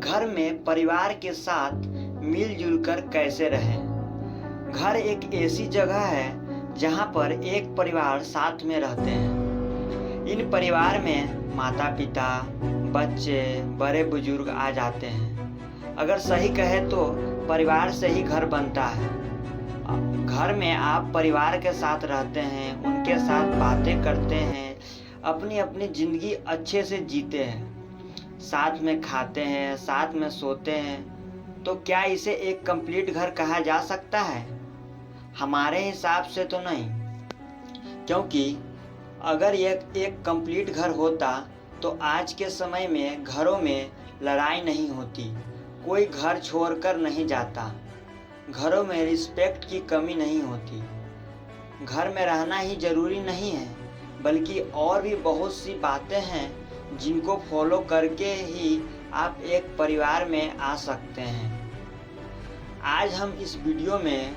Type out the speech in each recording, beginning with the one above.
घर में परिवार के साथ मिलजुल कर कैसे रहें। घर एक ऐसी जगह है जहाँ पर एक परिवार साथ में रहते हैं। इन परिवार में माता पिता, बच्चे, बड़े बुजुर्ग आ जाते हैं। अगर सही कहे तो परिवार से ही घर बनता है। घर में आप परिवार के साथ रहते हैं, उनके साथ बातें करते हैं, अपनी अपनी ज़िंदगी अच्छे से जीते हैं, साथ में खाते हैं, साथ में सोते हैं। तो क्या इसे एक कंप्लीट घर कहा जा सकता है? हमारे हिसाब से तो नहीं, क्योंकि अगर यह एक कंप्लीट घर होता तो आज के समय में घरों में लड़ाई नहीं होती, कोई घर छोड़कर नहीं जाता, घरों में रिस्पेक्ट की कमी नहीं होती। घर में रहना ही ज़रूरी नहीं है, बल्कि और भी बहुत सी बातें हैं जिनको फॉलो करके ही आप एक परिवार में आ सकते हैं। आज हम इस वीडियो में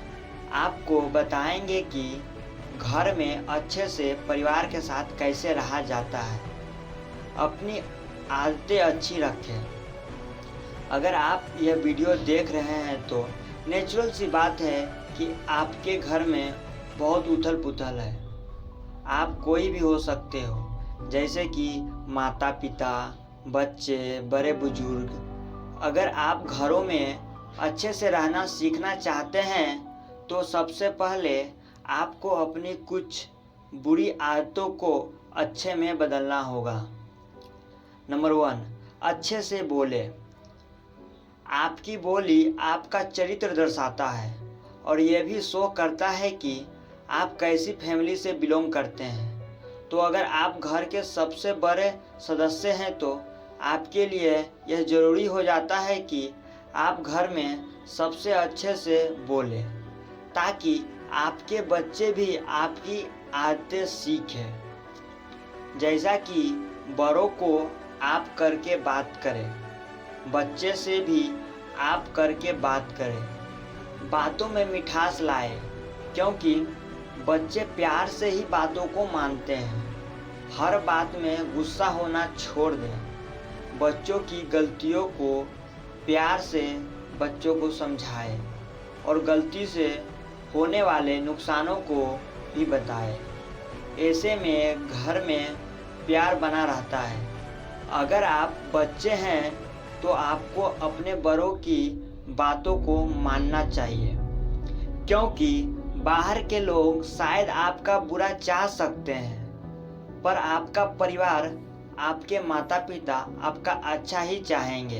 आपको बताएंगे कि घर में अच्छे से परिवार के साथ कैसे रहा जाता है। अपनी आदतें अच्छी रखें। अगर आप यह वीडियो देख रहे हैं तो नेचुरल सी बात है कि आपके घर में बहुत उथल पुथल है। आप कोई भी हो सकते हो, जैसे कि माता पिता, बच्चे, बड़े बुजुर्ग। अगर आप घरों में अच्छे से रहना सीखना चाहते हैं तो सबसे पहले आपको अपनी कुछ बुरी आदतों को अच्छे में बदलना होगा। नंबर 1, अच्छे से बोले। आपकी बोली आपका चरित्र दर्शाता है और यह भी शो करता है कि आप कैसी फैमिली से बिलोंग करते हैं। तो अगर आप घर के सबसे बड़े सदस्य हैं तो आपके लिए यह ज़रूरी हो जाता है कि आप घर में सबसे अच्छे से बोलें, ताकि आपके बच्चे भी आपकी आदतें सीखें। जैसा कि बड़ों को आप करके बात करें, बच्चे से भी आप करके बात करें। बातों में मिठास लाएं, क्योंकि बच्चे प्यार से ही बातों को मानते हैं। हर बात में गुस्सा होना छोड़ दें। बच्चों की गलतियों को प्यार से बच्चों को समझाएं और गलती से होने वाले नुकसानों को भी बताएं। ऐसे में घर में प्यार बना रहता है। अगर आप बच्चे हैं तो आपको अपने बड़ों की बातों को मानना चाहिए, क्योंकि बाहर के लोग शायद आपका बुरा चाह सकते हैं, पर आपका परिवार, आपके माता पिता आपका अच्छा ही चाहेंगे।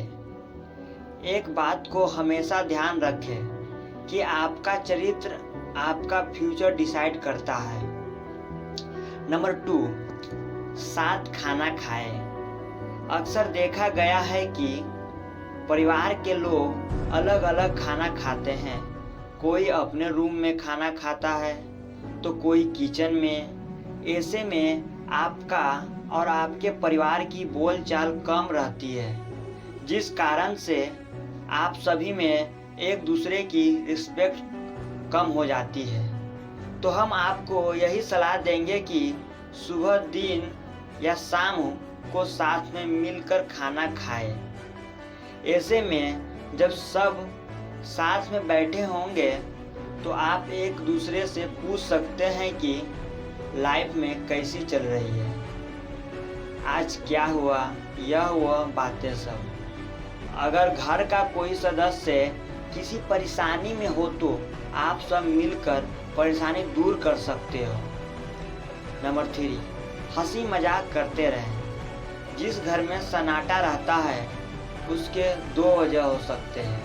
एक बात को हमेशा ध्यान रखें कि आपका चरित्र आपका फ्यूचर डिसाइड करता है। नंबर 2, साथ खाना खाएं। अक्सर देखा गया है कि परिवार के लोग अलग अलग खाना खाते हैं। कोई अपने रूम में खाना खाता है तो कोई किचन में। ऐसे में आपका और आपके परिवार की बोलचाल कम रहती है, जिस कारण से आप सभी में एक दूसरे की रिस्पेक्ट कम हो जाती है। तो हम आपको यही सलाह देंगे कि सुबह, दिन या शाम को साथ में मिलकर खाना खाएं। ऐसे में जब सब साथ में बैठे होंगे तो आप एक दूसरे से पूछ सकते हैं कि लाइफ में कैसी चल रही है, आज क्या हुआ, यह हुआ बातें सब। अगर घर का कोई सदस्य किसी परेशानी में हो तो आप सब मिलकर परेशानी दूर कर सकते हो। नंबर 3, हंसी मजाक करते रहें। जिस घर में सन्नाटा रहता है उसके 2 वजह हो सकते हैं।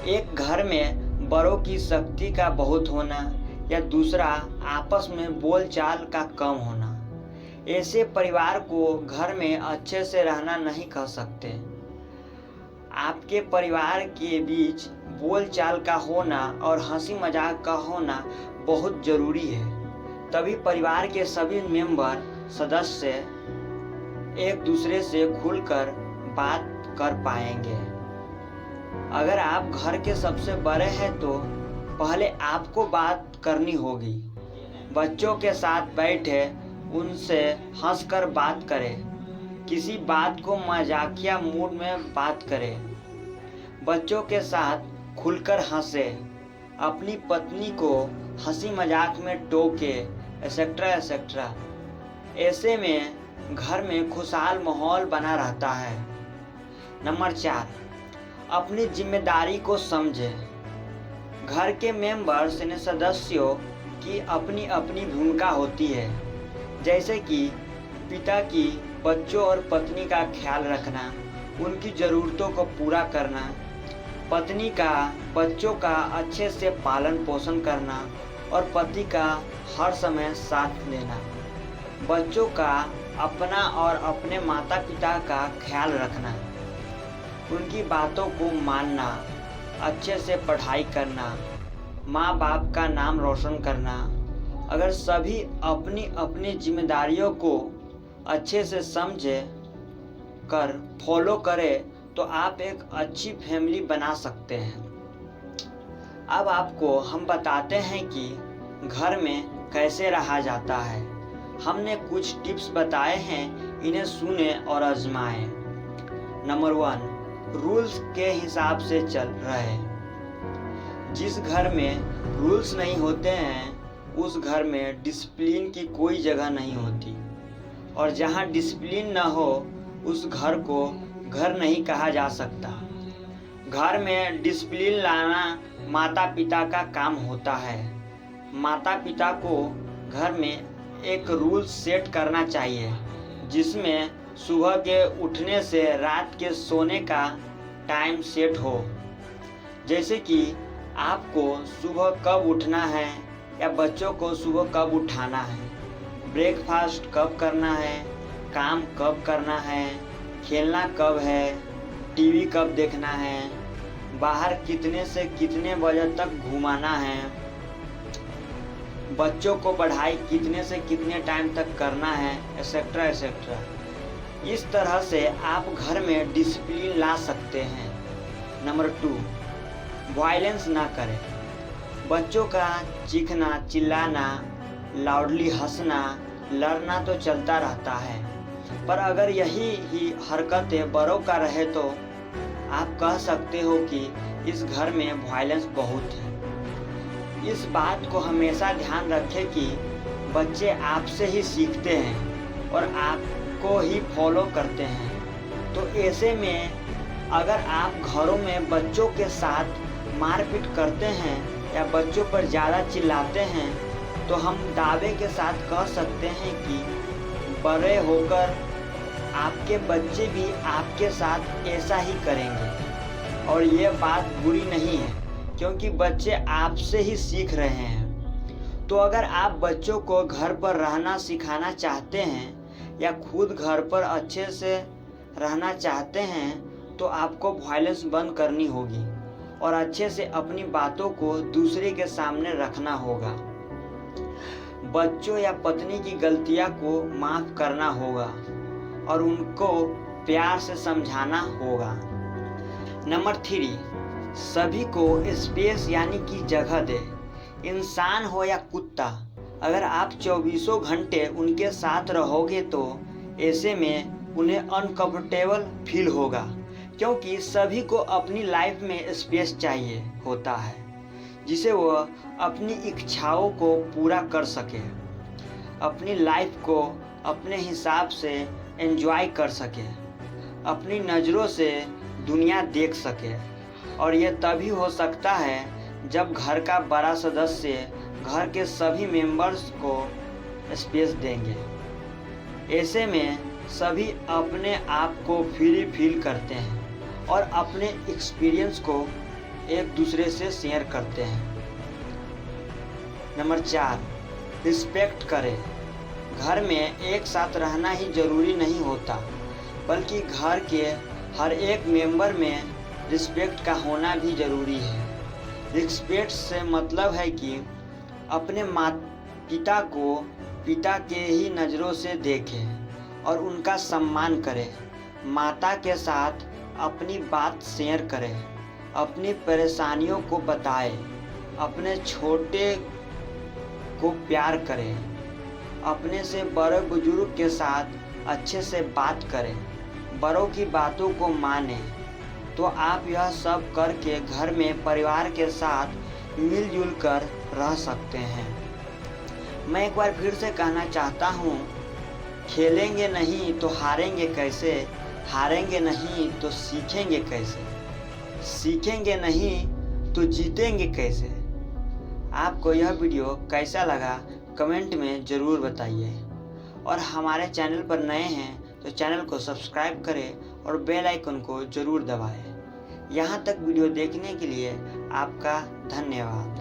एक, घर में बड़ों की शक्ति का बहुत होना, या दूसरा, आपस में बोलचाल का कम होना। ऐसे परिवार को घर में अच्छे से रहना नहीं कह सकते। आपके परिवार के बीच बोलचाल का होना और हंसी मजाक का होना बहुत ज़रूरी है, तभी परिवार के सभी मेंबर, सदस्य एक दूसरे से खुलकर बात कर पाएंगे। अगर आप घर के सबसे बड़े हैं तो पहले आपको बात करनी होगी। बच्चों के साथ बैठे उनसे हंसकर बात करें, किसी बात को मजाकिया मूड में बात करे, बच्चों के साथ खुलकर हंसे, अपनी पत्नी को हंसी मजाक में टोके, एक्सेट्रा एक्सेट्रा। ऐसे में घर में खुशहाल माहौल बना रहता है। नंबर 4, अपनी जिम्मेदारी को समझे। घर के मेंबर्स यानी सदस्यों की अपनी अपनी भूमिका होती है, जैसे कि पिता की बच्चों और पत्नी का ख्याल रखना, उनकी ज़रूरतों को पूरा करना, पत्नी का बच्चों का अच्छे से पालन पोषण करना और पति का हर समय साथ लेना, बच्चों का अपना और अपने माता पिता का ख्याल रखना, उनकी बातों को मानना, अच्छे से पढ़ाई करना, माँ बाप का नाम रोशन करना। अगर सभी अपनी अपनी जिम्मेदारियों को अच्छे से समझे कर फॉलो करें तो आप एक अच्छी फैमिली बना सकते हैं। अब आपको हम बताते हैं कि घर में कैसे रहा जाता है। हमने कुछ टिप्स बताए हैं, इन्हें सुने और आजमाएं। नंबर 1, रूल्स के हिसाब से चल रहे। जिस घर में रूल्स नहीं होते हैं उस घर में डिसिप्लिन की कोई जगह नहीं होती, और जहाँ डिसिप्लिन न हो उस घर को घर नहीं कहा जा सकता। घर में डिसिप्लिन लाना माता पिता का काम होता है। माता पिता को घर में एक रूल सेट करना चाहिए, जिसमें सुबह के उठने से रात के सोने का टाइम सेट हो। जैसे कि आपको सुबह कब उठना है या बच्चों को सुबह कब उठाना है, ब्रेकफास्ट कब करना है, काम कब करना है, खेलना कब है, टीवी कब देखना है, बाहर कितने से कितने बजे तक घुमाना है, बच्चों को पढ़ाई कितने से कितने टाइम तक करना है, एक्सेट्रा एक्सेट्रा। इस तरह से आप घर में डिसिप्लिन ला सकते हैं। नंबर 2, वायलेंस ना करें। बच्चों का चीखना, चिल्लाना, लाउडली हंसना, लड़ना तो चलता रहता है, पर अगर यही ही हरकतें बड़ों का रहे तो आप कह सकते हो कि इस घर में वायलेंस बहुत है। इस बात को हमेशा ध्यान रखें कि बच्चे आपसे ही सीखते हैं और आपको ही फॉलो करते हैं। तो ऐसे में अगर आप घरों में बच्चों के साथ मारपीट करते हैं या बच्चों पर ज़्यादा चिल्लाते हैं तो हम दावे के साथ कह सकते हैं कि बड़े होकर आपके बच्चे भी आपके साथ ऐसा ही करेंगे। और ये बात बुरी नहीं है, क्योंकि बच्चे आपसे ही सीख रहे हैं। तो अगर आप बच्चों को घर पर रहना सिखाना चाहते हैं या खुद घर पर अच्छे से रहना चाहते हैं तो आपको वायलेंस बंद करनी होगी और अच्छे से अपनी बातों को दूसरे के सामने रखना होगा। बच्चों या पत्नी की गलतियां को माफ़ करना होगा और उनको प्यार से समझाना होगा। नंबर 3, सभी को स्पेस यानी कि जगह दे। इंसान हो या कुत्ता, अगर आप 24 घंटे उनके साथ रहोगे तो ऐसे में उन्हें अनकंफर्टेबल फील होगा, क्योंकि सभी को अपनी लाइफ में स्पेस चाहिए होता है जिसे वो अपनी इच्छाओं को पूरा कर सके, अपनी लाइफ को अपने हिसाब से एंजॉय कर सके, अपनी नज़रों से दुनिया देख सके। और ये तभी हो सकता है जब घर का बड़ा सदस्य घर के सभी मेंबर्स को स्पेस देंगे। ऐसे में सभी अपने आप को फ्री फील करते हैं और अपने एक्सपीरियंस को एक दूसरे से शेयर करते हैं। नंबर 4, रिस्पेक्ट करें। घर में एक साथ रहना ही ज़रूरी नहीं होता, बल्कि घर के हर एक मेंबर में रिस्पेक्ट का होना भी ज़रूरी है। रिस्पेक्ट से मतलब है कि अपने माता पिता को पिता के ही नज़रों से देखें और उनका सम्मान करें, माता के साथ अपनी बात शेयर करें, अपनी परेशानियों को बताएं, अपने छोटे को प्यार करें, अपने से बड़े बुजुर्ग के साथ अच्छे से बात करें। बड़ों की बातों को माने तो आप यह सब करके घर में परिवार के साथ मिलजुल कर रह सकते हैं। मैं एक बार फिर से कहना चाहता हूँ, खेलेंगे नहीं तो हारेंगे कैसे, हारेंगे नहीं तो सीखेंगे कैसे, सीखेंगे नहीं तो जीतेंगे कैसे। आपको यह वीडियो कैसा लगा कमेंट में ज़रूर बताइए, और हमारे चैनल पर नए हैं तो चैनल को सब्सक्राइब करें और बेल आइकन को ज़रूर दबाएं। यहाँ तक वीडियो देखने के लिए आपका धन्यवाद।